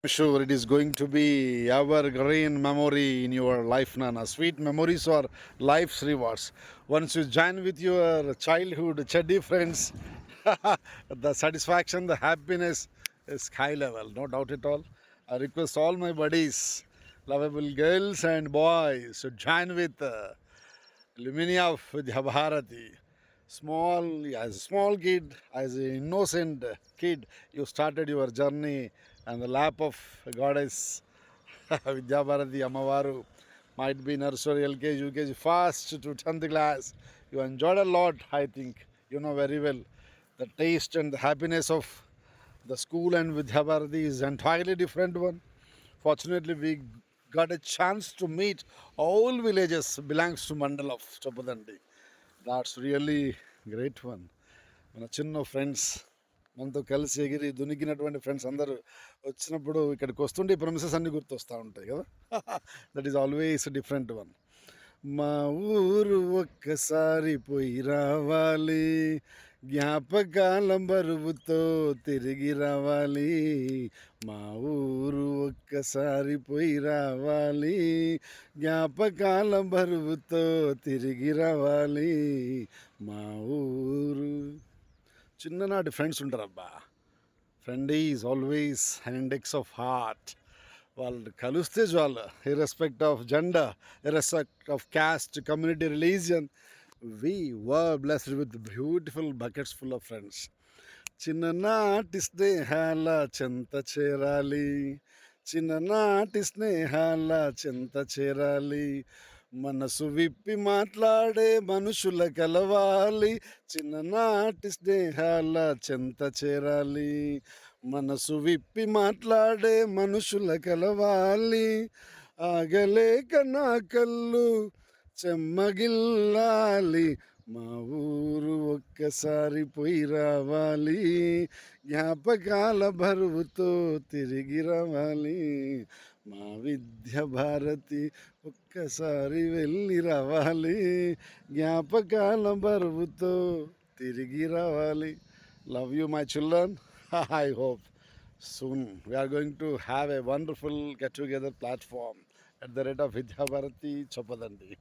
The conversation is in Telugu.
Sure, it is going to be evergreen memory in your life, Nana. Sweet memories are life's rewards. Once you join with your childhood chuddy friends, the satisfaction, the happiness is high level, no doubt at all. I request all my buddies, lovable girls and boys, to join with Luminia of Vidya Small, as a small kid, as an innocent kid, you started your journey on the lap of goddess Vidya Bharati Amavaru. Might be nursery, LKG, UKG, fast to 10th class. You enjoyed a lot, I think. You know very well. The taste and the happiness of the school and Vidya Bharati is entirely different one. Fortunately, we got a chance to meet all villages belongs to Mandal of Chapadandi. That's really great one. మన చిన్న ఫ్రెండ్స్ మనతో కలిసి ఎగిరి దునికినటువంటి ఫ్రెండ్స్ అందరూ వచ్చినప్పుడు ఇక్కడికి వస్తుంటే ఈ ప్రమిసెస్ అన్నీ గుర్తొస్తూ ఉంటాయి కదా. That is always different one. మా ఊరు ఒక్కసారి పోయి రావాలి, జ్ఞాపకాల బరువుతో తిరిగి రావాలి. మా ఊరు ఒక్కసారి పోయి రావాలి, జ్ఞాపకాల బరువుతో తిరిగి రావాలి. మా ఊరు చిన్ననాటి ఫ్రెండ్స్ ఉంటారబ్బా. Friend is always an index of heart. వాళ్ళు కలిస్తే చాలు, irrespective of gender, irrespective of caste, community, religion. We were blessed with beautiful buckets full of friends. చిన్ననాటి స్నేహాల చెంత చేరాలి, చిన్ననాటి స్నేహాల చెంత చేరాలి. మనసు విప్పి మాట్లాడే మనుషుల కలవాలి, చిన్ననాటి స్నేహాల చెంత చేరాలి. మనసు విప్పి మాట్లాడే మనుషుల కలవాలి. ఆగలేక నా కళ్ళు చెమ్మగిల్లాలి, మా ఊరు ఒక్కసారి పోయి రావాలి, జ్ఞాపకాల బరువుతో తిరిగి రావాలి. మా విద్య భారతి ఒక్కసారి వెళ్ళి రావాలి, జ్ఞాపకాల బరువుతో తిరిగి రావాలి. Love you my children. I hope soon we are going to have a wonderful get together platform at the rate of Vidya Bharati Chapadandi.